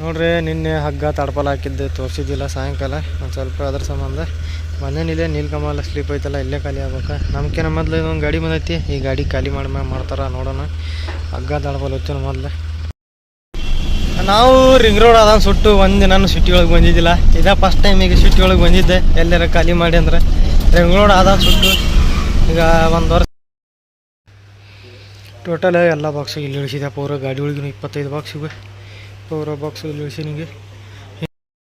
ನೋಡ್ರಿ ನಿನ್ನೆ ಹಗ್ಗ ತಡ್ಪಲ್ ಹಾಕಿದ್ದೆ ತೋರಿಸಿದ್ದಿಲ್ಲ ಸಾಯಂಕಾಲ ಒಂದು ಸ್ವಲ್ಪ ಅದ್ರ ಸಂಬಂಧ ಮನೇನಿಲ್ಲೇ ನೀಲ್ಕಮಲ ಸ್ಲೀಪ್ ಐತಲ್ಲ ಇಲ್ಲೇ ಖಾಲಿ ಆಗ್ಬೇಕು. ನಮ್ಗೇನ ಮೊದಲು ಇದೊಂದು ಗಾಡಿ ಬಂದೈತಿ, ಈ ಗಾಡಿ ಖಾಲಿ ಮಾಡ್ತಾರೆ ನೋಡೋಣ. ಹಗ್ಗ ತಡ್ಪಲ್ ಹೊಚ್ಚೋಣ ಮೊದಲು. ನಾವು ರಿಂಗ್ ರೋಡ್ ಅದ ಸುಟ್ಟು ಒಂದು ದಿನ ಸಿಟಿ ಒಳಗೆ ಬಂದಿದ್ದಿಲ್ಲ, ಇದೇ ಫಸ್ಟ್ ಟೈಮ್ ಈಗ ಸಿಟಿ ಒಳಗೆ ಬಂದಿದ್ದೆ. ಎಲ್ಲಾರ ಖಾಲಿ ಮಾಡಿ ಅಂದ್ರೆ ರಿಂಗ್ ರೋಡ್ ಅದ ಸುಟ್ಟು ಈಗ ಒಂದು ವರ್ಷ ಟೋಟಲ್ ಎಲ್ಲ ಬಾಕ್ಸಿಗೆ ಇಲ್ಲಿ ಇಳಿಸಿದೆ. ಪೂರ ಗಾಡಿ ಒಳಗಿನ 25 ಬಾಕ್ಸಿಗೆ ಪೂರ ಬಾಕ್ಸಿಗೆ ಇಲ್ಲಿ ಇಳಿಸಿನಿಗೆ.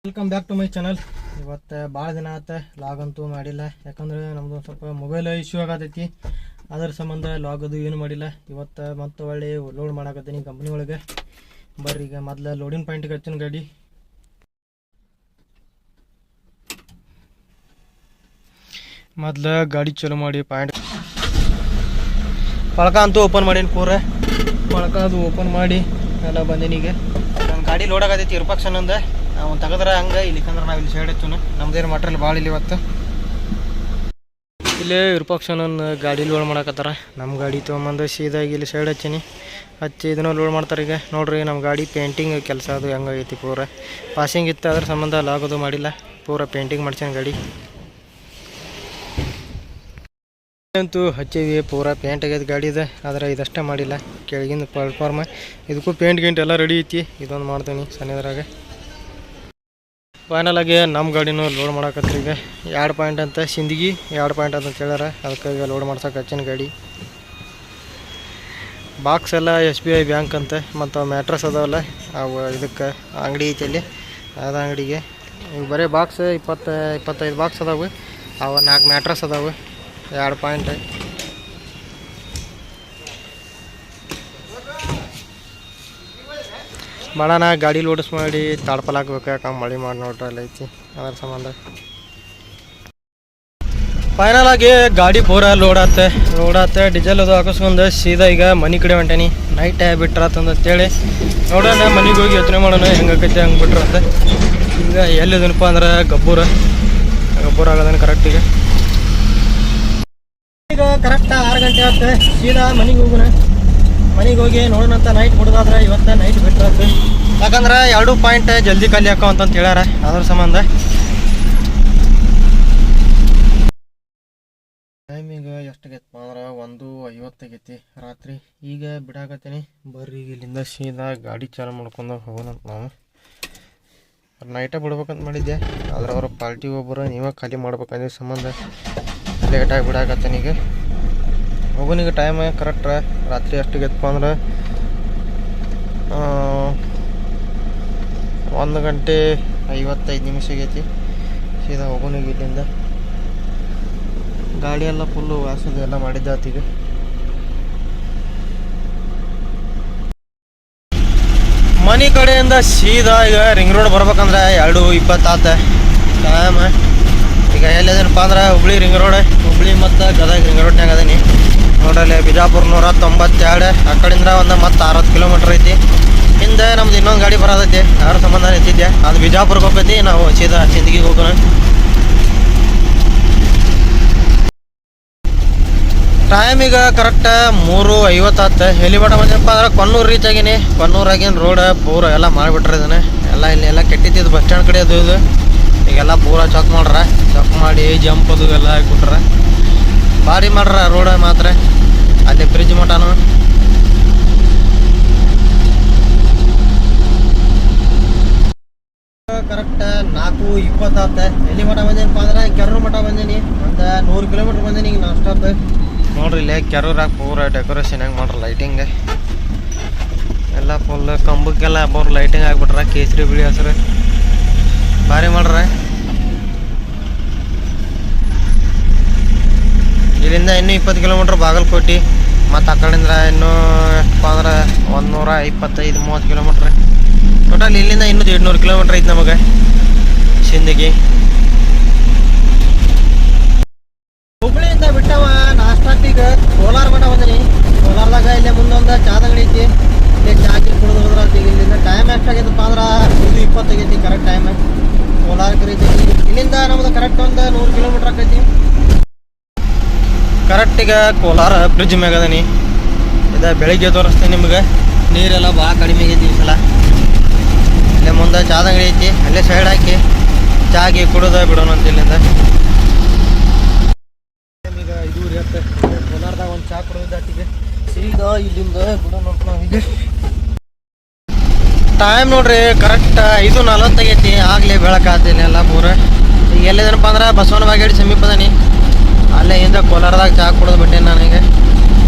Welcome back to my channel. ಇವತ್ತು ಭಾಳ ದಿನ ಆಯ್ತು ಲಾಗ್ ಅಂತೂ ಮಾಡಿಲ್ಲ, ಯಾಕಂದ್ರೆ ನಮ್ಮದು ಸ್ವಲ್ಪ ಮೊಬೈಲ್ ಇಶ್ಯೂ ಆಗತೈತಿ. ಅದ್ರ ಸಂಬಂಧ ಲಾಗ್ ಅದು ಏನು ಮಾಡಿಲ್ಲ. ಇವತ್ತು ಮತ್ತೆ ಒಳ್ಳೆ ಲೋಡ್ ಮಾಡಾಕತ್ತೀನಿ ಕಂಪ್ನಿ ಒಳಗೆ. ಬರ್ರಿ ಈಗ ಮೊದಲು ಲೋಡಿಂಗ್ ಪಾಯಿಂಟಿಗೆ ಹಚ್ಚಿನ ಗಾಡಿ. ಮೊದಲು ಗಾಡಿ ಚಲೋ ಮಾಡಿ ಪಾಯಿಂಟ್ ಪಳಕ ಅಂತೂ ಓಪನ್ ಮಾಡೀನಿ. ಪೂರ ಪಳಕ ಅದು ಓಪನ್ ಮಾಡಿ ಎಲ್ಲ ಬಂದೀನಿಗೆ. ನನ್ನ ಗಾಡಿ ಲೋಡ್ ಆಗತೈತಿ ಇರ್ಪಕ್ಷನ್ ಅಂದ ನಾವು ತೆಗೆದ್ರೆ ಹಂಗೆ ಇಲ್ಲಿಕಂದ್ರೆ ನಾವು ಇಲ್ಲಿ ಸೈಡ್ ಹಚ್ಚೋಣ. ನಮ್ದೇನು ಮಟ್ರಿಯಲ್ ಭಾಳ ಇಲ್ಲಿ ಇವತ್ತು. ಇಲ್ಲೇ ಇರ್ಪಕ್ಷನನ್ನು ಗಾಡಿ ಲೋಡ್ ಮಾಡಕತ್ತಾರ. ನಮ್ಮ ಗಾಡಿ ತೊಗೊಂಬಂದು ಸೀದಾಗಿ ಇಲ್ಲಿ ಸೈಡ್ ಹಚ್ಚೀನಿ. ಹಚ್ಚಿ ಇದನ್ನು ಲೋಡ್ ಮಾಡ್ತಾರೆ. ಈಗ ನೋಡ್ರಿ ನಮ್ಮ ಗಾಡಿ ಪೇಂಟಿಂಗ್ ಕೆಲಸ ಅದು ಹೆಂಗಾಗೈತಿ. ಪೂರ ಪಾಸಿಂಗ್ ಇತ್ತು, ಅದ್ರ ಸಂಬಂಧ ಲಾಗೋದು ಮಾಡಿಲ್ಲ. ಪೂರ ಪೇಂಟಿಂಗ್ ಮಾಡ್ಸೇನೆ ಗಾಡಿ ಅಂತೂ ಹಚ್ಚೀವಿ. ಪೂರ ಪೇಂಟ್ ಆಗ್ಯದ ಗಾಡಿ ಇದೆ, ಆದರೆ ಇದಷ್ಟೇ ಮಾಡಿಲ್ಲ. ಕೆಳಗಿಂದ ಪ್ಲಾಟ್ಫಾರ್ಮ್ ಇದಕ್ಕೂ ಪೇಂಟ್ ಗಿಂಟ್ ಎಲ್ಲ ರೆಡಿ ಐತಿ. ಇದೊಂದು ಮಾಡ್ತೀನಿ ಸಣ್ಣದ್ರಾಗ. ಫೈನಲ್ ಆಗಿ ನಮ್ಮ ಗಾಡಿನೂ ಲೋಡ್ ಮಾಡಕತ್ರಿ. ಈಗ 2 ಪಾಯಿಂಟ್ ಅಂತ ಸಿಂದಗಿ 2 ಪಾಯಿಂಟ್ ಅಂತ ಹೇಳ್ಯಾರ, ಅದಕ್ಕೆ ಈಗ ಲೋಡ್ ಮಾಡ್ಸಕ್ಕೆ ಹಚ್ಚಿನ ಗಾಡಿ. ಬಾಕ್ಸ್ ಎಲ್ಲ SBI ಬ್ಯಾಂಕ್ ಅಂತ, ಮತ್ತು ಮ್ಯಾಟ್ರಸ್ ಅದಾವಲ್ಲ ಅವು ಇದಕ್ಕೆ ಅಂಗಡಿ ಐತಿ ಅಲ್ಲಿ, ಅದು ಅಂಗಡಿಗೆ. ಈಗ ಬರೀ ಬಾಕ್ಸ್ 25 ಬಾಕ್ಸ್ ಅದಾವೆ. ಅವು 4 ಮ್ಯಾಟ್ರಸ್ ಅದಾವೆ. 2 ಪಾಯಿಂಟ್ ಮಾಡೋಣ. ಗಾಡಿ ಲೋಡ್ಸ್ ಮಾಡಿ ತಾಡ್ಪಲ್ ಹಾಕ್ಬೇಕು, ಯಾಕಂಗೆ ಮಳೆ ಮಾಡಿ ನೋಡ್ರಲ್ಲ ಐತಿ, ಅದ್ರ ಸಂಬಂಧ. ಫೈನಲ್ ಆಗಿ ಗಾಡಿ ಪೂರ ಲೋಡ್ ಆತ ಡೀಸೆಲ್ ಅದು ಹಾಕಿಸ್ಕೊಂಡು ಸೀದಾ ಈಗ ಮನೆ ಕಡೆ ಹೊಂಟೇನಿ. ನೈಟ್ ಬಿಟ್ರಾತಂತೇಳಿ ನೋಡೋಣ, ಮನೆಗೆ ಹೋಗಿ ಯೋಚನೆ ಮಾಡೋಣ ಹೆಂಗಾಕೈತಿ ಹಂಗೆ ಬಿಟ್ರಂತೆ. ಈಗ ಎಲ್ಲಿದನಪ್ಪ ಅಂದ್ರೆ ಗಬ್ಬೂರ ಆಗೋದನ್ನು ಕರೆಕ್ಟಿಗೆ. ಈಗ ಕರೆಕ್ಟ್ 6 ಗಂಟೆ ಆಗುತ್ತೆ. ಸೀದಾ ಮನೆಗೆ ಹೋಗೋಣ. ಮನೆಗೆ ಹೋಗಿ ನೋಡೋಣ ಅಂತ. ನೈಟ್ ಬಿಡೋದಾದ್ರೆ ಇವತ್ತು ನೈಟ್ ಬಿಟ್ರಾತು, ಯಾಕಂದ್ರೆ 2 ಪಾಯಿಂಟ್ ಜಲ್ದಿ ಖಾಲಿ ಹಾಕೋ ಅಂತ ಹೇಳ್ಯಾರ, ಅದ್ರ ಸಂಬಂಧ. ಟೈಮಿಗ ಎಷ್ಟಾಗೈತಪ್ಪ ಅಂದ್ರೆ 1:50 ಆಗೈತಿ ರಾತ್ರಿ. ಈಗ ಬಿಡಾಕತ್ತೀನಿ. ಬರ್ರಿ ಇಲ್ಲಿಂದ ಸೀದಾ ಗಾಡಿ ಚಾಲು ಮಾಡ್ಕೊಂಡು ಹೋಗೋಣಂತ. ನಾವು ನೈಟ ಬಿಡ್ಬೇಕಂತ ಮಾಡಿದ್ದೆ, ಆದ್ರೆ ಅವ್ರ ಪಾರ್ಟಿ ಒಬ್ಬರು ನೀವೇ ಖಾಲಿ ಮಾಡ್ಬೇಕಂದ್ರೆ ಸಂಬಂಧ ಲೇಟಾಗಿ ಬಿಡಾಕತ್ತೀನಿ. ಈಗ ಹೋಗೋನಿಗೆ ಟೈಮ್ ಕರೆಕ್ಟ್ ರಾತ್ರಿ ಎಷ್ಟಾಗೈತಪ್ಪ ಅಂದ್ರೆ 1:55 ಆಗೈತಿ. ಸೀದಾ ಹೋಗೋನಿಗೆ ಇಲ್ಲಿಂದ. ಗಾಡಿ ಎಲ್ಲ ಫುಲ್ಲು ವಾಸದ ಎಲ್ಲ ಮಾಡಿದ್ದಾತೀಗ. ಮನೆ ಕಡೆಯಿಂದ ಸೀದಾ ಈಗ ರಿಂಗ್ ರೋಡ್ ಬರ್ಬೇಕಂದ್ರೆ 2:20 ಆತ ಟೈಮ್. ಈಗ ಎಲ್ಲಿದೇನಪ್ಪ ಅಂದ್ರೆ ಹುಬ್ಳಿ ರಿಂಗ್ ರೋಡ್, ಹುಬ್ಳಿ ಮತ್ತು ಗದಗ ರಿಂಗ್ ರೋಡ್ನಾಗ ಅದೀನಿ. ನೋಡ್ರಲ್ಲಿ ಬಿಜಾಪುರ 192, ಆ ಕಡೆಯಿಂದ ಒಂದು ಮತ್ತು 60 ಕಿಲೋಮೀಟ್ರ್ ಐತಿ. ಹಿಂದೆ ನಮ್ದು ಇನ್ನೊಂದು ಗಾಡಿ ಬರೋದೈತಿ, ಯಾರ ಸಂಬಂಧ ನಿಂತಿದ್ದೆ. ಅದು ಬಿಜಾಪುರಕ್ಕೆ ಹೋಗ್ತೈತಿ, ನಾವು ಸೀದಾ ಸಿಂದಗಿಗೆ ಹೋಗೋಣ. ಟೈಮ್ ಈಗ ಕರೆಕ್ಟ್ 3:50 ಆತ. ಎಲ್ಲಿ ಮಟ ಬಂದಪ್ಪ ಅಂದ್ರೆ ಕೊನ್ನೂರು ರೀಚ್ ಆಗೀನಿ. ಕೊನ್ನೂರಾಗಿನ ರೋಡ್ ಪೂರ ಎಲ್ಲ ಮಾಡಿಬಿಟ್ರೆ ಇದನ್ನು ಎಲ್ಲ ಇಲ್ಲಿ ಎಲ್ಲ ಕೆಟ್ಟಿದ್ದು ಬಸ್ ಸ್ಟ್ಯಾಂಡ್ ಕಡೆ ಅದು ಇದು. ಈಗೆಲ್ಲ ಪೂರ ಚೆಕ್ ಮಾಡಿ ಜಂಪ್ ಅದು ಎಲ್ಲ ಹಾಕ್ಬಿಟ್ರೆ ಭಾರಿ ಮಾಡ್ರ ರೋಡ್ ಮಾತ್ರ. ಅಲ್ಲಿ ಬ್ರಿಡ್ಜ್ ಮಟನು ಕರೆಕ್ಟ್ 4:20 ಆತ. ಎಲ್ಲಿ ಮಠ ಬಂದೇನಪ್ಪ ಅಂದ್ರೆ ಕೆರೂರು ಮಠ ಬಂದೀನಿ. ಒಂದು 100 ಕಿಲೋಮೀಟ್ರ್ ಬಂದೀನಿ ಈಗ ನಾನ್ ಸ್ಟಾಪ್. ನೋಡ್ರಿ ಇಲ್ಲೇ ಕೆರೂರಾಗ ಪೂರ ಡೆಕೋರೇಷನ್ ಹೆಂಗೆ ಮಾಡ್ರಿ, ಲೈಟಿಂಗ್ ಎಲ್ಲ ಫುಲ್ ಕಂಬಕ್ಕೆಲ್ಲ ಪೂರ ಲೈಟಿಂಗ್ ಆಗ್ಬಿಟ್ರ, ಕೇಸರಿ ಬಿಳಿ ಹಸಿರು ಭಾರಿ ಮಾಡ್ರ. ಇಲ್ಲಿಂದ ಇನ್ನೂ 20 ಕಿಲೋಮೀಟ್ರ್ ಬಾಗಲಕೋಟೆ, ಮತ್ತು ಆ ಕಡೆಯಿಂದ ಇನ್ನೂ ಎಷ್ಟಪ್ಪ ಅಂದ್ರೆ 125-130 ಕಿಲೋಮೀಟ್ರ್. ಟೋಟಲ್ ಇಲ್ಲಿಂದ ಇನ್ನೂ 800 ಕಿಲೋಮೀಟ್ರ್ ಐತೆ ನಮಗೆ ಸಿಂದಗಿ. ಹುಬ್ಳಿಯಿಂದ ಬಿಟ್ಟವ ನಾಷ್ಟಾಟಿಗೆ ಕೋಲಾರ ಮಠ ಬಂದೀನಿ. ಕೋಲಾರದಾಗ ಇಲ್ಲೇ ಮುಂದೊಂದು ಚಾದ ಅಂಗಡಿ ಐತಿ, ಇಲ್ಲೇ ಚಾಕಿ ಕುಡಿದು ಹೋದ್ರಾಗ ಇಲ್ಲಿಂದ ಟೈಮ್ ಎಷ್ಟಾಗೈತಪ್ಪ ಅಂದ್ರೆ 1:20 ಆಗೈತಿ ಕರೆಕ್ಟ್ ಟೈಮ್. ಕೋಲಾರಕ್ಕೆ ರೀತಿ ಇಲ್ಲಿಂದ ನಮ್ದು ಕರೆಕ್ಟ್ ಒಂದು 100 ಕಿಲೋಮೀಟ್ರ್ ಆಕೈತಿ. ಕರೆಕ್ಟಿಗೆ ಕೋಲಾರ ಬ್ರಿಡ್ಜ್ ಮ್ಯಾಗ ಅದೀನಿ. ಇದು ಬೆಳಿಗ್ಗೆ ತೋರಿಸ್ತೀನಿ ನಿಮ್ಗೆ. ನೀರೆಲ್ಲ ಭಾಳ ಕಡಿಮೆ ಆಗೈತಿ ಈ ಸಲ. ಇಲ್ಲೇ ಒಂದು ಚಾದ ಅಂಗಡಿ ಐತಿ, ಅಲ್ಲೇ ಸೈಡ್ ಹಾಕಿ ಚಾಗಿ ಕುಡಿದ ಬಿಡೋಣ ಅಂತ ಇಲ್ಲಿಂದ. ಈಗ 5:30 ಕೋಲಾರದಾಗ ಒಂದು ಚಾ ಕುಡಿದಾಟಿಗೆ ಸೀದಾ ಇಲ್ಲಿಂದ ಬಿಡೋಣ ಅಂತ ನಾವೀಗ. ಟೈಮ್ ನೋಡ್ರಿ ಕರೆಕ್ಟ್ 5:40 ಆಗೈತಿ. ಆಗಲೇ ಬೆಳಕಾಗ್ತೇನೆಲ್ಲ ಪೂರ. ಈಗ ಎಲ್ಲಿದೇನಪ್ಪ ಅಂದ್ರೆ ಬಸವನ ಬಾಗೇಡಿ ಸಮೀಪದನಿ. ಅಲ್ಲೇ ಹಿಂದೆ ಕೋಲಾರದಾಗ ಚಾ ಕುಡಿದು ಬಿಟ್ಟೆ ನನಗೆ.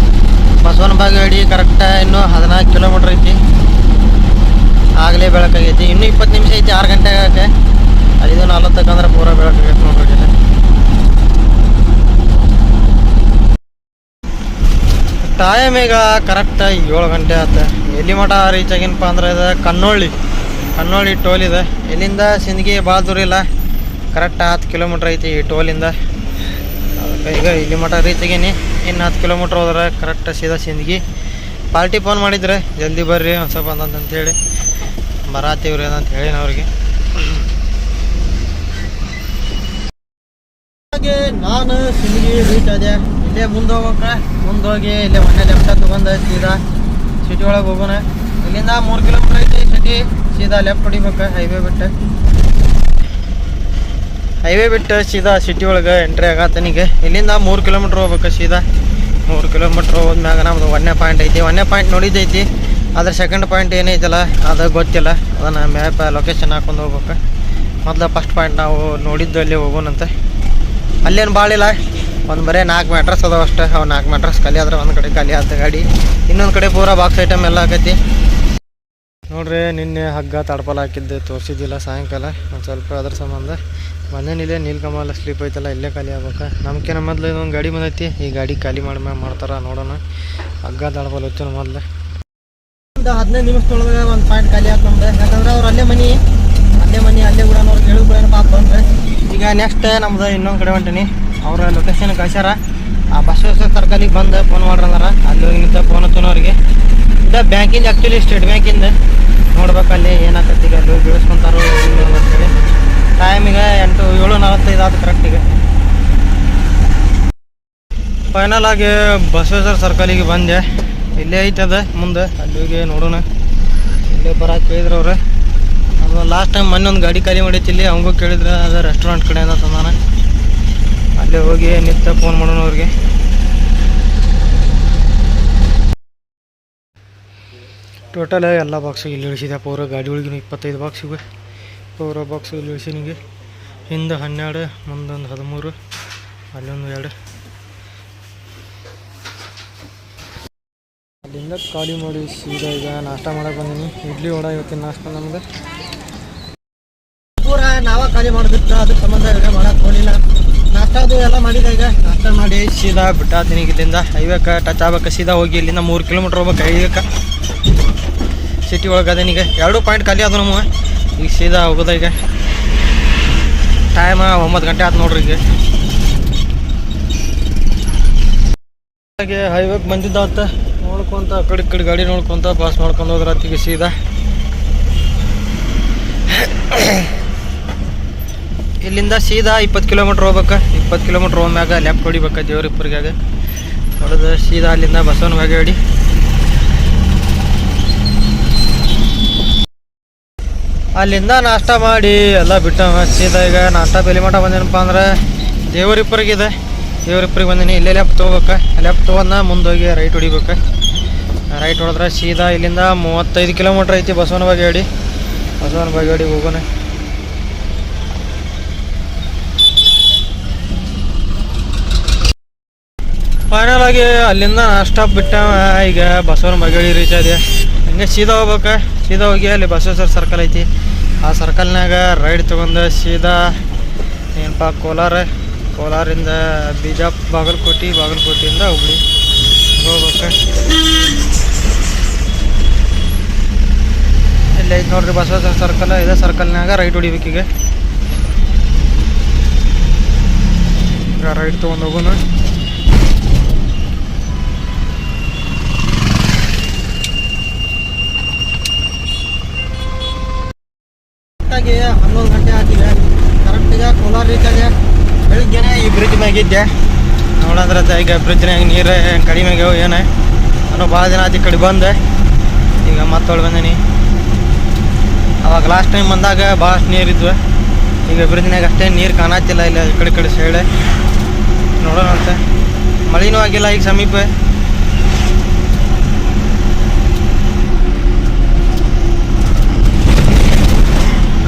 ಬಸವನ ಬಾಗೇಡಿ ಕರೆಕ್ಟ್ ಇನ್ನೂ 14 ಕಿಲೋಮೀಟ್ರ್ ಐತಿ. ಆಗಲೇ ಬೆಳಕಾಗೈತಿ. ಇನ್ನೂ 20 ನಿಮಿಷ ಐತಿ 6 ಗಂಟೆ ಆಗಕ್ಕೆ. 5:40 ಅಂದ್ರೆ ಪೂರ ಬೆಳಕಾಗೈತಿ ನೋಡ್ರಿ. ಟೈಮ್ ಈಗ ಕರೆಕ್ಟ್ 7 ಗಂಟೆ ಆಯ್ತು. ಎಲ್ಲಿ ಮಠ ರೀಚ್ ಆಗಿನಪ್ಪ ಅಂದ್ರೆ ಇದು ಕನ್ನೋಳಿ ಟೋಲ್ ಇದೆ. ಇಲ್ಲಿಂದ ಸಿಂದಗಿ ಭಾಳ ದೂರ ಇಲ್ಲ, ಕರೆಕ್ಟ್ 10 ಕಿಲೋಮೀಟ್ರ್ ಐತಿ ಈ ಟೋಲಿಂದ. ಅದಕ್ಕೆ ಈಗ ಇಲ್ಲಿ ಮಠ ರೀಚ್ ಆಗೀನಿ. ಇನ್ನು 10 ಕಿಲೋಮೀಟ್ರ್ ಹೋದ್ರೆ ಕರೆಕ್ಟ್ ಸೀದಾ ಸಿಂದಗಿ. ಪಾರ್ಟಿ ಫೋನ್ ಮಾಡಿದ್ರೆ ಜಲ್ದಿ ಬರ್ರಿ ಒಂದು ಸ್ವಲ್ಪ ಅಂತಂತೇಳಿ ಬರಾತೀವ್ರಿ ಅಂತ ಹೇಳಿ ಅವ್ರಿಗೆ. ಹಾಗೆ ನಾನು ಸಿಂದಗಿ ರೀಚ್ ಆದೆ. ಇಲ್ಲೇ ಮುಂದೆ ಹೋಗಿ ಇಲ್ಲೇ ಮನೆ ಲೆಫ್ಟ್ ತಗೊಂಡು ಸೀದಾ ಸಿಟಿ ಒಳಗೆ ಹೋಗೋಣ. ಇಲ್ಲಿಂದ 3 ಕಿಲೋಮೀಟ್ರ್ ಐತಿ ಸಿಟಿ. ಸೀದಾ ಲೆಫ್ಟ್ ಹೊಡಿಬೇಕು. ಹೈವೇ ಬಿಟ್ಟು ಸೀದಾ ಸಿಟಿ ಒಳಗೆ ಎಂಟ್ರಿ ಆಗತ್ತನಿಗೆ. ಇಲ್ಲಿಂದ 3 ಕಿಲೋಮೀಟ್ರ್ ಹೋಗ್ಬೇಕು ಸೀದಾ. 3 ಕಿಲೋಮೀಟ್ರ್ ಹೋದ್ಮ್ಯಾಗ ನಮ್ದು 1ನೇ ಪಾಯಿಂಟ್ ಐತಿ. 1ನೇ ಪಾಯಿಂಟ್ ನೋಡಿದ್ದೈತಿ, ಅದ್ರ ಸೆಕೆಂಡ್ ಪಾಯಿಂಟ್ ಏನೈತಲ್ಲ ಅದು ಗೊತ್ತಿಲ್ಲ. ಅದನ್ನು ಮ್ಯಾಪ್ ಲೊಕೇಶನ್ ಹಾಕೊಂಡು ಹೋಗ್ಬೇಕು. ಮೊದಲು ಫಸ್ಟ್ ಪಾಯಿಂಟ್ ನಾವು ನೋಡಿದ್ದು ಅಲ್ಲಿ ಹೋಗೋಣಂತ. ಅಲ್ಲೇನು ಭಾಳಿಲ್ಲ, ಒಂದು ಬರೀ 4 ಮ್ಯಾಟ್ರಸ್ ಅದಾವ ಅಷ್ಟೇ. ಅವು 4 ಮ್ಯಾಟ್ರಸ್ ಖಾಲಿ ಆದ್ರೆ ಒಂದು ಕಡೆ ಖಾಲಿ ಆದ ಗಾಡಿ, ಇನ್ನೊಂದು ಕಡೆ ಪೂರಾ ಬಾಕ್ಸ್ ಐಟಮ್ ಎಲ್ಲ ಆಕೈತಿ ನೋಡ್ರಿ. ನಿನ್ನೆ ಹಗ್ಗ ತಡ್ಪಲ್ ಹಾಕಿದ್ದು ತೋರಿಸಿದ್ದಿಲ್ಲ ಸಾಯಂಕಾಲ ಒಂದು ಸ್ವಲ್ಪ, ಅದ್ರ ಸಂಬಂಧ ಮನೇನಿಲ್ಲೇ ನೀಲ್ಕಮಲ ಸ್ಲೀಪ್ ಐತಲ್ಲ ಇಲ್ಲೇ ಖಾಲಿ ಆಗ್ಬೇಕು. ನಮ್ಗೇನ ಮೊದಲು ಇದೊಂದು ಗಾಡಿ ಬಂದೈತಿ, ಈ ಗಾಡಿ ಖಾಲಿ ಮಾಡ್ತಾರೆ ನೋಡೋಣ. ಹಗ್ಗ ತಡ್ಪಲ್ ಹೊಚ್ಚು ಮೊದಲು ಒಂದು 15 ನಿಮಿಷದೊಳಗೆ ಒಂದು ಪಾಯಿಂಟ್ ಖಾಲಿ ಆಯ್ತು ನಮ್ದು. ಯಾಕಂದ್ರೆ ಅವ್ರು ಅಲ್ಲೇ ಮನೆ ಕೂಡ ಅವ್ರಿಗೆ ಹೇಳಿದ್ ಬಿಡೋಣ ಪಾಪ ಬಂದ್ರೆ. ಈಗ ನೆಕ್ಸ್ಟ್ ನಮ್ದು ಇನ್ನೊಂದು ಕಡೆ ಹೊಂಟೀನಿ. ಅವ್ರ ಲೊಕೇಶನ್ ಕಳ್ಸ್ಯಾರ. ಆ ಬಸವೇಶ್ವರ ಸರ್ಕಲಿಗೆ ಬಂದು ಫೋನ್ ಮಾಡ್ರಂದಾರ. ಅಲ್ಲಿ ಹೋಗಿ ನಿಂತ ಫೋನ್ ಹಚ್ಚೋನವ್ರಿಗೆ. ಇದು ಬ್ಯಾಂಕಿಂದ, ಆ್ಯಕ್ಚುಲಿ ಸ್ಟೇಟ್ ಬ್ಯಾಂಕಿಂದ ನೋಡ್ಬೇಕು ಅಲ್ಲಿ ಏನಾಕತ್ತಿ. ಈಗ ಅಲ್ಲಿ ಹೋಗಿ ಬೀಳಿಸ್ಕೊಂತಾರೋ ಅಂತೇಳಿ. ಟೈಮ್ ಈಗ 7:45 ಆದ ಕರೆಕ್ಟಿಗೆ. ಫೈನಲ್ ಆಗಿ ಬಸವೇಶ್ವರ ಸರ್ಕಲಿಗೆ ಬಂದೆ. ಇಲ್ಲೇ ಐತದ ಮುಂದೆ, ಅಲ್ಲಿ ಹೋಗಿ ನೋಡೋಣ. ಇಲ್ಲೇ ಬರೋಕೆ ಕೇಳಿದ್ರು ಅವ್ರು. ಅದು ಲಾಸ್ಟ್ ಟೈಮ್ ಮೊನ್ನೆ ಒಂದು ಗಾಡಿ ಖಾಲಿ ಮಾಡೈತಿ ಇಲ್ಲಿ. ಅವಂಗೂ ಕೇಳಿದ್ರೆ ಅದು ರೆಸ್ಟೋರೆಂಟ್ ಕಡೆಯಿಂದ ತಂದಾನ. ಅಲ್ಲೇ ಹೋಗಿ ನಿಂತ ಫೋನ್ ಮಾಡೋಣ ಅವ್ರಿಗೆ. ಟೋಟಲ್ ಎಲ್ಲ ಬಾಕ್ಸಿಗೆ ಇಲ್ಲಿ ಇಳಿಸಿದೆ. ಪೂರ ಗಾಡಿ ಒಳಗಿನ 25 ಬಾಕ್ಸಿಗೆ ಪೂರ ಬಾಕ್ಸಿಗೆ ಇಲ್ಲಿ ಇಳಿಸಿನಿಗೆ. ಹಿಂದೆ 12, ಮುಂದೊಂದು 13, ಅಲ್ಲೊಂದು 2. ಅಲ್ಲಿಂದ ಖಾಲಿ ಮಾಡಿ ಸೀದಾ ಈಗ ನಾಷ್ಟ ಮಾಡಕ್ಕೆ ಬಂದೀನಿ. ಇಡ್ಲಿ ವಡ ಇವತ್ತಿನ ನಾಷ್ಟ ನಮ್ದು. ಪೂರ ನಾವ ಖಾಲಿ ಮಾಡೋದಿತ್ತು, ಅದಕ್ಕೆ ಸಂಬಂಧ ಈಗ ಮಾಡಕ್ಕೆ ಹೋಗಲಿಲ್ಲ. ನಾಷ್ಟ ಅದು ಎಲ್ಲ ಮಾಡಿದೆ. ಈಗ ನಾಷ್ಟ ಮಾಡಿ ಸೀದಾ ಬಿಟ್ಟಾತೀನಿ. ಇಲ್ಲಿಂದ ಹೈವೇಕ್ಕೆ ಟಚ್ ಆಗ್ಬೇಕು. ಸೀದಾ ಹೋಗಿ ಇಲ್ಲಿಂದ 3 ಕಿಲೋಮೀಟ್ರ್ ಹೋಗ್ಬೇಕು ಹೈವೇಕ್ಕೆ. ಸಿಟಿ ಒಳಗೆ ಅದೇನೀಗ 2 ಪಾಯಿಂಟ್ ಖಾಲಿ ಅದು ನಮ್ಮ. ಈಗ ಸೀದಾ ಹೋಗೋದ. ಈಗ ಟೈಮ್ 9 ಗಂಟೆ ಆಯ್ತು ನೋಡ್ರಿ. ಈಗ ಹಾಗೆ ಹೈವೇಗೆ ಬಂದಿದ್ದಾವತ್ತ ನೋಡ್ಕೊತ ಆ ಕಡೆ ಗಾಡಿ ನೋಡ್ಕೊತ ಪಾಸ್ ಮಾಡ್ಕೊಂಡು ಹೋದ್ರ ಈಗ ಸೀದಾ ಇಲ್ಲಿಂದ ಸೀದಾ 20 ಕಿಲೋಮೀಟ್ರ್ ಹೋಗ್ಬೇಕು. 20 ಕಿಲೋಮೀಟ್ರ್ ಹೋಗ್ಮ್ಯಾಗ ಲೆಫ್ಟ್ ಹೊಡಿಬೇಕು ದೇವ್ರಿಪ್ಪರಿಗಾಗ. ಹೊಡೆದು ಸೀದಾ ಅಲ್ಲಿಂದ ಬಸವನ ಬಾಗೇಡಿ. ಅಲ್ಲಿಂದ ನಾಷ್ಟ ಮಾಡಿ ಎಲ್ಲ ಬಿಟ್ಟ ಸೀದಾ ಈಗ ನಾಷ್ಟ ಬೆಲೆ ಮಠ ಬಂದೇನಪ್ಪ ಅಂದ್ರೆ ದೇವರಿಪ್ಪರಿಗಿದೆ. ದೇವರಿಪ್ಪರಿಗೆ ಬಂದೀನಿ. ಇಲ್ಲೇ ಲೆಫ್ಟ್ ತೊಗೋಬೇಕು. ಲೆಫ್ಟ್ ತೊಗೊಂಡ ಮುಂದೋಗಿ ರೈಟ್ ಹೊಡಿಬೇಕು. ರೈಟ್ ಹೊಡೆದ್ರೆ ಸೀದಾ ಇಲ್ಲಿಂದ 35 ಕಿಲೋಮೀಟ್ರ್ ಐತಿ ಬಸವನ ಬಾಗೇಡಿ. ಬಸವನ ಬಾಗೇಡಿಗೆ ಹೋಗೋಣ. ಫೈನಲ್ ಆಗಿ ಅಲ್ಲಿಂದ ನಾಷ್ಟ ಬಿಟ್ಟ ಈಗ ಬಸವನ ಬಾಗೇಡಿ ರೀಚ್ ಆದೆ. ಹಿಂಗೆ ಸೀದಾ ಹೋಗ್ಬೇಕು. ಸೀದಾ ಹೋಗಿ ಅಲ್ಲಿ ಬಸವೇಶ್ವರ ಸರ್ಕಲ್ ಐತಿ. ಆ ಸರ್ಕಲ್ನಾಗ ರೈಡ್ ತೊಗೊಂಡು ಸೀದಾ ಏನಪ್ಪ ಕೋಲಾರಿಂದ ಬಾಗಲಕೋಟೆಯಿಂದ ಹುಬ್ಳಿ ಹೋಗ್ಬೇಕು. ಇಲ್ಲಿ ಐತೆ ನೋಡ್ರಿ ಬಸವೇಶ್ವರ ಸರ್ಕಲ್. ಇದೇ ಸರ್ಕಲ್ನಾಗ ರೈಟ್ ಹೊಡಿಬೇಕೀಗ. ರೈಟ್ ತೊಗೊಂಡು ಹೋಗೋಣ. ಕರೆಕ್ಟಾಗಿ 11 ಗಂಟೆ ಆಗಿದೆ. ಕರೆಕ್ಟಿಗೆ ಕೋಲಾರ ರೀಚ್ ಆಗಿದೆ. ಬೆಳಿಗ್ಗೆನೆ ಈ ಬ್ರಿಡ್ಜ್ ಮ್ಯಾಗಿದ್ದೆ ನೋಡಂದ್ರೆ. ಈಗ ಬ್ರಿಡ್ಜ್ನಾಗ ನೀರು ಕಡಿಮೆ ಆಗ್ಯಾವ ಏನೇ. ನಾನು ಭಾಳ ದಿನ ಆದ ಈ ಕಡೆ ಬಂದೆ. ಈಗ ಮತ್ತೊಳಗೆ ಬಂದೀನಿ. ಅವಾಗ ಲಾಸ್ಟ್ ಟೈಮ್ ಬಂದಾಗ ಭಾಳಷ್ಟು ನೀರಿದ್ವು. ಈಗ ಬ್ರಿಡ್ಜ್ನಾಗ ಅಷ್ಟೇ ನೀರು ಕಾಣತ್ತಿಲ್ಲ. ಇಲ್ಲ ಈ ಕಡೆ ಸೈಡ್ ನೋಡೋಣ ಅಂತ. ಮಳೆನೂ ಆಗಿಲ್ಲ ಈಗ ಸಮೀಪ.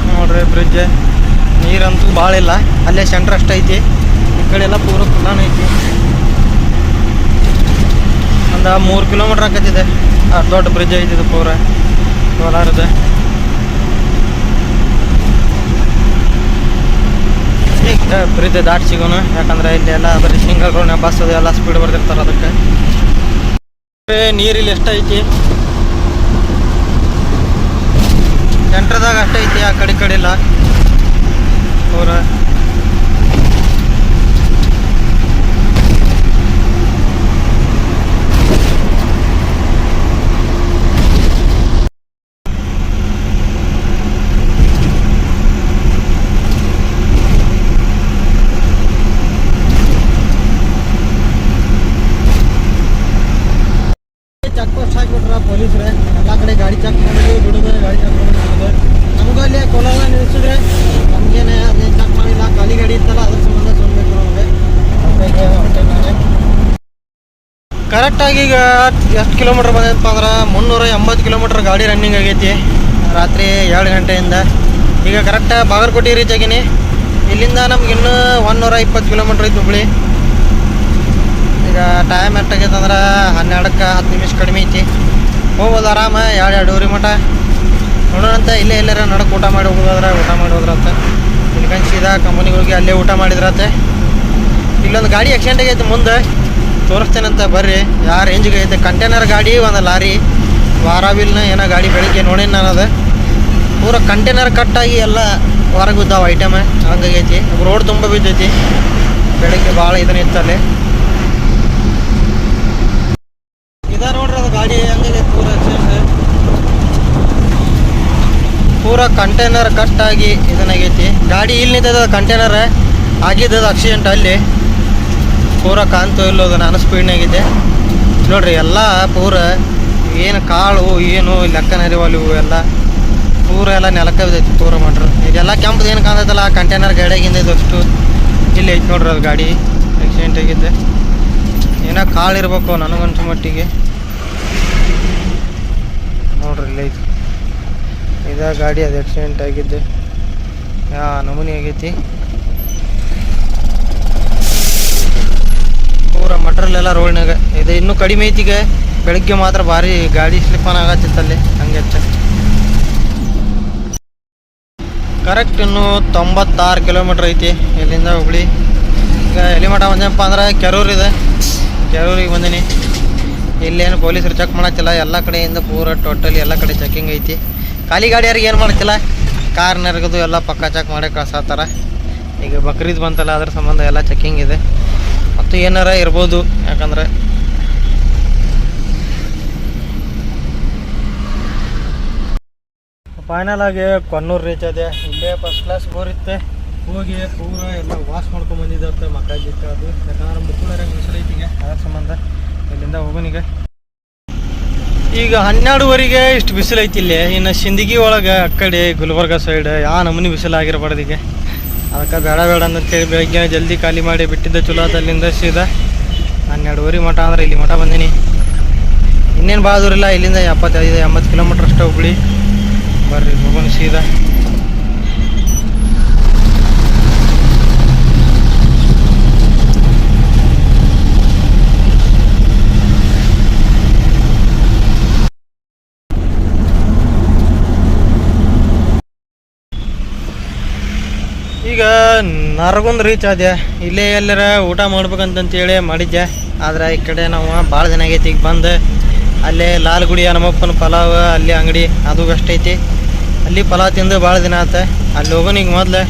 ನೋಡ್ರಿ ಬ್ರಿಡ್ಜ್ ನೀರಂತೂ ಭಾಳ ಇಲ್ಲ. ಅಲ್ಲೇ ಸೆಂಟ್ರ್ ಅಷ್ಟು ಐತಿ. ಈ ಕಡೆ ಎಲ್ಲ ಪೂರ ಖುಲ್ಲಾನ ಐತಿ. ಒಂದು 3 ಕಿಲೋಮೀಟ್ರ್ ಆಕತ್ತಿದೆ. ದೊಡ್ಡ ಬ್ರಿಡ್ಜ್ ಐತಿ ಇದು ಪೂರ ಕೋಲಾರದ. ಈಗ ಬ್ರಿಡ್ಜ್ ದಾಟಿ ಸಿಗೋಣ. ಯಾಕಂದ್ರೆ ಇಲ್ಲಿ ಎಲ್ಲ ಬರೀ ಸಿಂಗಲ್ ರೋಡ್ ಬಸ್ ಅದು ಎಲ್ಲ ಸ್ಪೀಡ್ ಬರ್ತಿರ್ತಾರೆ. ಅದಕ್ಕೆ ನೀರಿಲ್ಲಿ ಎಷ್ಟೈತಿ, ಸೆಂಟ್ರದಾಗ ಅಷ್ಟೈತಿ. ಆ ಕಡೆ ಇಲ್ಲ ಪೂರ. ಚೆಕ್ ಪೋಸ್ಟ್ ಹಾಕಿಬಿಟ್ರ ಪೊಲೀಸ್ರೆ. ಎಲ್ಲ ಕಡೆ ಗಾಡಿ ಚೆಕ್ ಮಾಡೋದು ಬಿಡೋದು, ಗಾಡಿ ಚೆಕ್ ಮಾಡೋದು ಬಿಡೋದು. ನಮಗೂ ಅಲ್ಲಿ ಕೋಲಾರ ನಿಲ್ಲಿಸಿದ್ರೆ ನಮಗೇನೆ ಅದನ್ನ ಚೆಕ್ ಮಾಡಿಲ್ಲ. ಖಾಲಿ ಗಾಡಿ ಇತ್ತಲ್ಲ, ಅದ್ರ ಸಂಬಂಧ ಸುಮ್ಮಬೇಕು ನಮಗೆ. ಕರೆಕ್ಟಾಗಿ ಈಗ ಎಷ್ಟು ಕಿಲೋಮೀಟ್ರ್ ಬಂದೈತಪ್ಪ ಅಂದ್ರೆ 380 ಕಿಲೋಮೀಟ್ರ್ ಗಾಡಿ ರನ್ನಿಂಗ್ ಆಗೈತಿ ರಾತ್ರಿ 2 ಗಂಟೆಯಿಂದ. ಈಗ ಕರೆಕ್ಟ್ ಬಾಗಲಕೋಟೆ ರೀಚ್ ಆಗೀನಿ. ಇಲ್ಲಿಂದ ನಮ್ಗೆ ಇನ್ನೂ 120 ಕಿಲೋಮೀಟ್ರ್ ಐತಿ ಹುಬ್ಳಿ. ಈಗ ಟೈಮ್ ಎಷ್ಟಾಗೈತೆ ಅಂದ್ರೆ 12ಕ್ಕೆ 10 ನಿಮಿಷ ಕಡಿಮೆ ಐತಿ. ಹೋಗ್ಬೋದು ಆರಾಮ 2-2:30 ಮಟ. ನೋಡೋಣಂತ. ಇಲ್ಲೇ ಎಲ್ಲಾರ ನಡಕ್ಕೆ ಊಟ ಮಾಡಿ ಹೋದ್ರಂತ. ಇಲ್ಲಿಗಂತ ಸೀದಾ ಕಂಪನಿಗೆ ಹೋಗಿ ಅಲ್ಲೇ ಊಟ ಮಾಡಿದ್ರತ್ತೆ. ಇಲ್ಲೊಂದು ಗಾಡಿ ಆಕ್ಸಿಡೆಂಟ್ ಆಗೈತೆ, ಮುಂದೆ ತೋರಿಸ್ತೇನಂತ ಬರ್ರಿ. ಯಾವ ರೇಂಜಿಗೆ ಐತೆ. ಕಂಟೈನರ್ ಗಾಡಿ, ಒಂದು ಲಾರಿ, ವಾರಾವಿಲ್ನ ಏನೋ ಗಾಡಿ ಬೆಳಿಗ್ಗೆ ನೋಡೇನು ನಾನು. ಅದು ಪೂರ ಕಂಟೈನರ್ ಕಟ್ಟಾಗಿ ಎಲ್ಲ ಹೊರಗೆ ಬಿದ್ದಾವ ಐಟಮ್. ಹಂಗಾಗೈತಿ. ರೋಡ್ ತುಂಬ ಬಿದ್ದೈತಿ. ಬೆಳಿಗ್ಗೆ ಭಾಳ ಇದನ್ನ ಇತ್ತಲ್ಲಿ. ಇದ ನೋಡ್ರಿ ಅದು ಗಾಡಿ ಹಂಗಾಗೈತಿ. ಪೂರ ಆಕ್ಸಿಡೆಂಟ್, ಪೂರ ಕಂಟೈನರ್ ಕಟ್ಟಾಗಿ ಇದನ್ನಾಗೈತಿ. ಗಾಡಿ ಇಲ್ಲಿ ನಿಂತದ, ಕಂಟೈನರ್ ಆಗಿದ್ದದು ಆಕ್ಸಿಡೆಂಟ್. ಅಲ್ಲಿ ಪೂರ ಕಾಣ್ತೋ ಇಲ್ಲೋದು. ನಾನು ಸ್ಪೀಡ್ನಾಗಿದ್ದೆ ನೋಡ್ರಿ. ಎಲ್ಲ ಪೂರ ಏನು ಕಾಳು ಏನು ಲೆಕ್ಕನ ಹರಿವಲ್ಲಿ ಎಲ್ಲ ಪೂರ ಎಲ್ಲ ನೆಲಕ್ಕೆ ಬಿದ್ದೈತಿ ಪೂರ ಮಾಡ್ರಿ. ಇದೆಲ್ಲ ಕೆಂಪದು ಏನು ಕಾಣ್ತೈತಲ್ಲ, ಕಂಟೈನರ್ ಗಾಡಿಯಾಗಿಂದ ಇದು ಅಷ್ಟು ಇಲ್ಲಿ ಐತಿ ನೋಡ್ರಿ. ಅದು ಗಾಡಿ ಆಕ್ಸಿಡೆಂಟ್ ಆಗಿದ್ದೆ. ಏನೋ ಕಾಳು ಇರ್ಬೇಕು ನನಗನ್ಸೋ ಮಟ್ಟಿಗೆ. ನೋಡ್ರಿ ಇಲ್ಲಿ ಐತಿ ಇದ ಗಾಡಿ. ಅದು ಆಕ್ಸಿಡೆಂಟ್ ಆಗಿದ್ದೆ. ನಮೂನಿ ಆಗೈತಿ. ಪೂರ ಮಟ್ರಲ್ ಎಲ್ಲ ರೋಡ್ನಾಗ ಇದು ಇನ್ನೂ ಕಡಿಮೆ ಐತಿ. ಈಗ ಬೆಳಗ್ಗೆ ಮಾತ್ರ ಭಾರಿ ಗಾಡಿ ಸ್ಲಿಪ್ಪನ್ ಆಗತ್ತಿತ್ತಲ್ಲಿ ಹಂಗೆ. ಕರೆಕ್ಟ್ ಇನ್ನೂ 96 ಕಿಲೋಮೀಟ್ರ್ ಐತಿ ಇಲ್ಲಿಂದ ಹುಬ್ಳಿ. ಈಗ ಎಲ್ಲಿ ಮಠ ಬಂದೆನಪ್ಪ ಅಂದ್ರೆ ಕೆರೂರು ಇದೆ. ಕೆರೂರಿಗೆ ಬಂದೀನಿ. ಇಲ್ಲೇನು ಪೊಲೀಸರು ಚೆಕ್ ಮಾಡತ್ತಿಲ್ಲ. ಎಲ್ಲ ಕಡೆಯಿಂದ ಪೂರ ಟೋಟಲಿ ಎಲ್ಲ ಕಡೆ ಚೆಕಿಂಗ್ ಐತಿ. ಖಾಲಿ ಗಾಡಿಯವ್ರಿಗೆ ಏನು ಮಾಡ್ತಿಲ್ಲ, ಕಾರ್ನರ್ಗದು ಎಲ್ಲ ಪಕ್ಕ ಚೆಕ್ ಮಾಡಿ ಕಳ್ಸತ್ತಾರ. ಈಗ ಬಕ್ರೀದ್ ಬಂತಲ್ಲ, ಅದ್ರ ಸಂಬಂಧ ಎಲ್ಲ ಚೆಕಿಂಗ್ ಇದೆ. ಮತ್ತು ಏನಾರ ಇರ್ಬೋದು. ಯಾಕಂದ್ರೆ ಫೈನಲ್ ಆಗಿ ಕೊನ್ನೂರು ರೀಚ್ ಅದೇ. ಇಲ್ಲೇ ಫಸ್ಟ್ ಕ್ಲಾಸ್ ಬೋರಿತ್ತೆ. ಹೋಗಿ ಪೂರ ಎಲ್ಲ ವಾಶ್ ಮಾಡ್ಕೊಂಡು ಬಂದಿದ್ದತ್ತೆ ಮಕ್ಕ ಜಿಕ್ಕ. ಅದು ಯಾಕಂದ್ರೆ ಮುಕ್ಕಳರ ಮುಸಲೈತಿಗೆ, ಅದ್ರ ಸಂಬಂಧ ಇಲ್ಲಿಂದ ಹೋಗೋನೀಗ. ಈಗ 12ವರೆಗೆ ಇಷ್ಟು ಬಿಸಿಲು ಐತಿ ಇಲ್ಲಿ. ಇನ್ನು ಸಿಂದಗಿ ಒಳಗೆ ಆ ಕಡೆ ಗುಲ್ಬರ್ಗ ಸೈಡ್ ನಮೂನಿ ಬಿಸಿಲು ಆಗಿರಬಾರ್ದು ಈಗ. ಅದಕ್ಕೆ ಬೇಡ ಅಂತೇಳಿ ಬೆಳಗ್ಗೆ ಜಲ್ದಿ ಖಾಲಿ ಮಾಡಿ ಬಿಟ್ಟಿದ್ದೆ ಚಲೋ. ಅಲ್ಲಿಂದ ಸೀದಾ 12ವರೆ ಮಠ ಅಂದ್ರೆ ಇಲ್ಲಿ ಮಠ ಬಂದೀನಿ. ಇನ್ನೇನು ಭಾಳ ದೂರ ಇಲ್ಲ. ಇಲ್ಲಿಂದ 75-80 ಕಿಲೋಮೀಟ್ರ್ ಅಷ್ಟೇ ಹುಬ್ಳಿ. ಬರ್ರಿ ಹೋಗೋಣ ಸೀದಾ. ಈಗ ನರಗುಂದ ರೀಚ್ ಆದೆ. ಇಲ್ಲೇ ಎಲ್ಲರ ಊಟ ಮಾಡ್ಬೇಕಂತಂತೇಳಿ ಮಾಡಿದ್ದೆ. ಆದ್ರೆ ಈ ಕಡೆ ನಾವು ಭಾಳ ದಿನ ಆಗೈತಿ ಈಗ ಬಂದು. ಅಲ್ಲೇ ಲಾಲ್ಗುಡಿ ಹನುಮಪ್ಪನ ಪಲಾವ್ ಅಲ್ಲಿ ಅಂಗಡಿ ಅದು ಬೆಸ್ಟ್ ಐತಿ. ಅಲ್ಲಿ ಪಲಾವ್ ತಿಂದು ಭಾಳ ದಿನ ಆತ. ಅಲ್ಲಿ ಹೋಗೋಣ ಈಗ ಮೊದಲು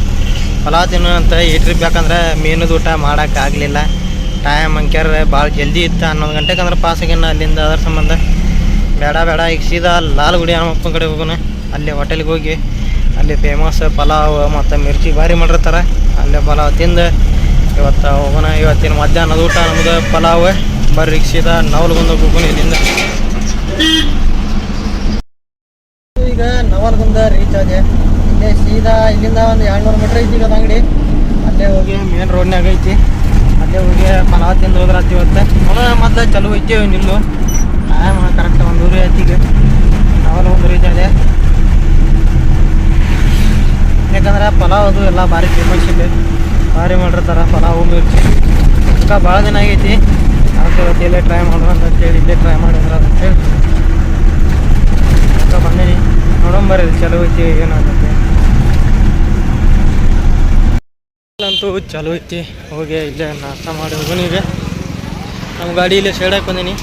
ಪಲಾವ್ ತಿನ್ನೋ ಅಂತ. ಟ್ರಿಪ್ ಯಾಕಂದ್ರೆ ಮೀನದ ಊಟ ಮಾಡೋಕ್ಕಾಗಲಿಲ್ಲ. ಟೈಮ್ ಅಂಕ್ಯಾರ ಭಾಳ ಜಲ್ದಿ ಇತ್ತು. 11 ಗಂಟೆಗೆ ಅಂದ್ರೆ ಪಾಸ್ ಆಗ್ಯಾನ ಅಲ್ಲಿಂದ. ಅದ್ರ ಸಂಬಂಧ ಬೇಡ ಈಗ ಸೀದಾ ಲಾಲ್ಗುಡಿ ಹನುಮಪ್ಪನ ಕಡೆ ಹೋಗೋಣ. ಅಲ್ಲಿ ಹೋಟೆಲ್ಗೆ ಹೋಗಿ ಅಲ್ಲಿ ಫೇಮಸ್ ಪಲಾವ್ ಮತ್ತು ಮಿರ್ಚಿ ಭಾರಿ ಮಾಡಿರ್ತಾರೆ. ಅಲ್ಲೇ ಪಲಾವ್ ತಿಂದು ಇವತ್ತು ಹೋಗೋಣ. ಇವತ್ತಿನ ಮಧ್ಯಾಹ್ನದ ಊಟ ನಮ್ದು ಪಲಾವ್. ಬರ್ರಿ ಸೀದಾ ನವಲಗುಂದ ಹೋಗೋಣ ಇಲ್ಲಿಂದ. ಈಗ ನವಲಗುಂದ ರೀಚ್ ಆದೆ. ಇಲ್ಲೇ ಸೀದಾ ಇಲ್ಲಿಂದ ಒಂದು 200 ಮೀಟ್ರ್ ಐತಿ ಅದು ಅಂಗಡಿ. ಅಲ್ಲೇ ಹೋಗಿ ಮೇನ್ ರೋಡ್ನಾಗ ಐತಿ. ಅಲ್ಲೇ ಹೋಗಿ ಪಲಾವ್ ತಿಂದು ಹೋದ್ರಾತಿ ಇವತ್ತು. ಮೊದಲು ಚಲೋ ಐತಿ ನಿಲ್ಲು ಕರೆಕ್ಟ್ 1 ಊರು ಐತಿಗೆ ನಾವೆಲ್ಲ 1 ರೀಚ್ ಆದೆ. ಯಾಕಂದ್ರೆ ಪಲಾವ್ ಅದು ಎಲ್ಲ ಭಾರಿ ಫೇಮಸ್ ಇಲ್ಲಿ, ಭಾರಿ ಮಾಡಿರ್ತಾರೆ ಪಲಾವು ಮಿರ್ಚಿ. ಅದಕ್ಕೆ ಭಾಳ ದಿನ ಆಗೈತಿ. ಅದಕ್ಕೆ ಇವತ್ತು ಇಲ್ಲೇ ಟ್ರೈ ಮಾಡೋಣ ಅಂತೇಳಿ ಇಲ್ಲೇ ಟ್ರೈ ಮಾಡಿದ್ರೆ ಅಂತೇಳಿ ಅದಕ್ಕೆ ಬಂದೀನಿ. ನೋಡೋಂಬರ್ರಿ ಚಲೋ ಐತಿ ಏನಾಗುತ್ತೆ ಅಂತೂ ಚಲೋ ಐತಿ. ಹೋಗಿ ಇಲ್ಲೇ ನಾಷ್ಟ ಮಾಡಿ ಹೋಗೋಣ. ಈಗ ನಮ್ಮ ಗಾಡಿ ಇಲ್ಲೇ ಸೈಡಾಗಿ ಬಂದೀನಿ.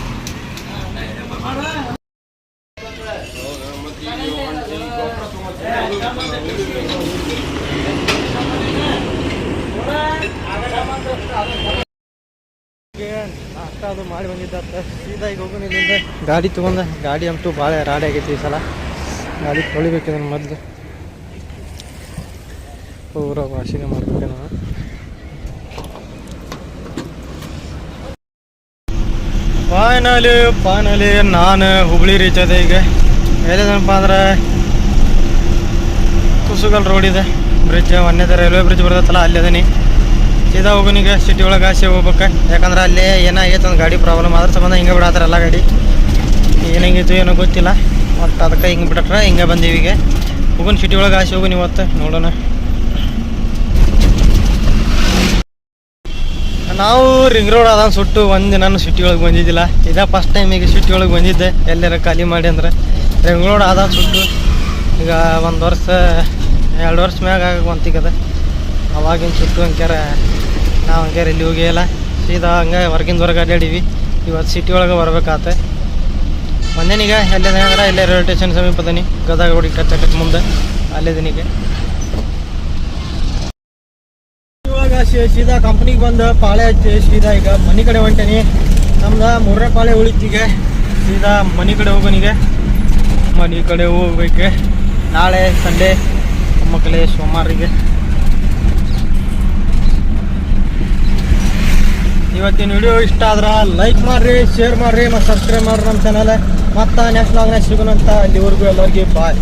ನಾಷ್ಟ ಅದು ಮಾಡಿ ಬಂದಿದ್ದ ಸೀದಾ ಈಗ ಹೋಗೋಣ ಇಲ್ಲಿಂದ. ಗಾಡಿ ತೊಗೊಂಡೆ. ಗಾಡಿ ಅಂತೂ ಭಾಳ ರಾಡಿ ಆಗೈತಿ ಈ ಸಲ. ಗಾಡಿ ತೊಳಿಬೇಕು ಇದನ್ನು ಮೊದಲು ಪೂರ ವಾಷಿಂಗ್ ಮಾಡಬೇಕು ನಾನು. ಫೈನಲಿ ನಾನು ಹುಬ್ಳಿ ರೀಚ್ ಆದೆ. ಈಗ ಎಲ್ಲಿದೆನಪ್ಪ ಅಂದ್ರೆ ಕುಸುಗಲ್ ರೋಡ್ ಇದೆ, ಬ್ರಿಡ್ಜ್ 1ನೇದು ರೈಲ್ವೆ ಬ್ರಿಡ್ಜ್ ಬರ್ತೈತಲ್ಲ ಅಲ್ಲಿ ಅದೀನಿ. ಸೀದಾ ಹೋಗೋನಿಗೆ ಸಿಟಿ ಒಳಗೆ ಆಸೆ ಹೋಗ್ಬೇಕು. ಯಾಕಂದ್ರೆ ಅಲ್ಲೇ ಏನಾಗೈತೆ ಒಂದು ಗಾಡಿ ಪ್ರಾಬ್ಲಮ್ ಅದ್ರ ಸಂಬಂಧ ಹಿಂಗೆ ಬಿಡತ್ತಾರಲ್ಲ ಗಾಡಿ. ಏನಾಗಿತ್ತು ಏನೋ ಗೊತ್ತಿಲ್ಲ, ಮತ್ತು ಅದಕ್ಕೆ ಹಿಂಗೆ ಬಿಟ್ರೆ ಹಿಂಗೆ ಬಂದೀವಿ. ಈಗ ಹೋಗೋಣ ಸಿಟಿ ಒಳಗೆ ಆಸೆ ಹೋಗೋಣ ಇವತ್ತು. ನೋಡೋಣ. ನಾವು ರಿಂಗ್ ರೋಡ್ ಅದ ಸುಟ್ಟು ಒಂದು ನಾನು ಸಿಟಿ ಒಳಗೆ ಬಂದಿದ್ದಿಲ್ಲ. ಇದೇ ಫಸ್ಟ್ ಟೈಮ್ ಈಗ ಸಿಟಿ ಒಳಗೆ ಬಂದಿದ್ದೆ ಎಲ್ಲಾರ ಖಾಲಿ ಮಾಡಿ ಅಂದ್ರೆ. ರಿಂಗ್ ರೋಡ್ ಅದ ಸುಟ್ಟು ಈಗ 1 ವರ್ಷ 2 ವರ್ಷ ಮ್ಯಾಗ ಆಗಂತೀಗದ. ಅವಾಗಿನ ಸುಟ್ಟು ಹಂಗ್ಯಾರ ನಾವು ಹಂಗ್ಯಾರ ಇಲ್ಲಿ ಹೋಗಿಲ್ಲ. ಸೀದಾ ಹಂಗೆ ಹೊರಗೆ ಅಡ್ಡಾಡೀವಿ. ಇವತ್ತು ಸಿಟಿ ಒಳಗೆ ಬರ್ಬೇಕಾತ ಬಂದೇನೀಗ. ಎಲ್ಲಿದೆ ಅಂದ್ರೆ ಇಲ್ಲೇ ರೈಲ್ವೆ ಸ್ಟೇಷನ್ ಸಮೀಪದನಿ, ಗದಗ ರೋಡಿಗೆ ಟಚ್ ಮುಂದೆ ಅಲ್ಲಿದ್ದೀನಿಗೆ. ಇವಾಗ ಸೀದಾ ಕಂಪ್ನಿಗೆ ಬಂದು ಪಾಳೆ ಹಚ್ಚಿ ಸೀದಾ ಈಗ ಮನೆ ಕಡೆ ಹೊಂಟೇನಿ. ನಮ್ದು 3ನೇ ಪಾಳೆ ಉಳಿತೀಗ. ಸೀದಾ ಮನೆ ಕಡೆ ಹೋಗೋನಿಗೆ. ಮನೆ ಕಡೆ ಹೋಗ್ಬೇಕು. ನಾಳೆ ಸಂಡೇ, ಮಕ್ಕಳೇ ಸೋಮವಾರಿಗೆ. ಇವತ್ತಿನ ವಿಡಿಯೋ ಇಷ್ಟ ಆದ್ರೆ ಲೈಕ್ ಮಾಡಿರಿ, ಶೇರ್ ಮಾಡಿರಿ ಮತ್ತು ಸಬ್ಸ್ಕ್ರೈಬ್ ಮಾಡಿರಿ ನಮ್ಮ ಚಾನಲ್. ಮತ್ತು ನೆಕ್ಸ್ಟ್ ಲಾಗ್ನಾಗ ಸಿಗೋಣಂತ. ಅಲ್ಲಿವರೆಗೂ ಎಲ್ಲರಿಗೆ ಬಾಯ್.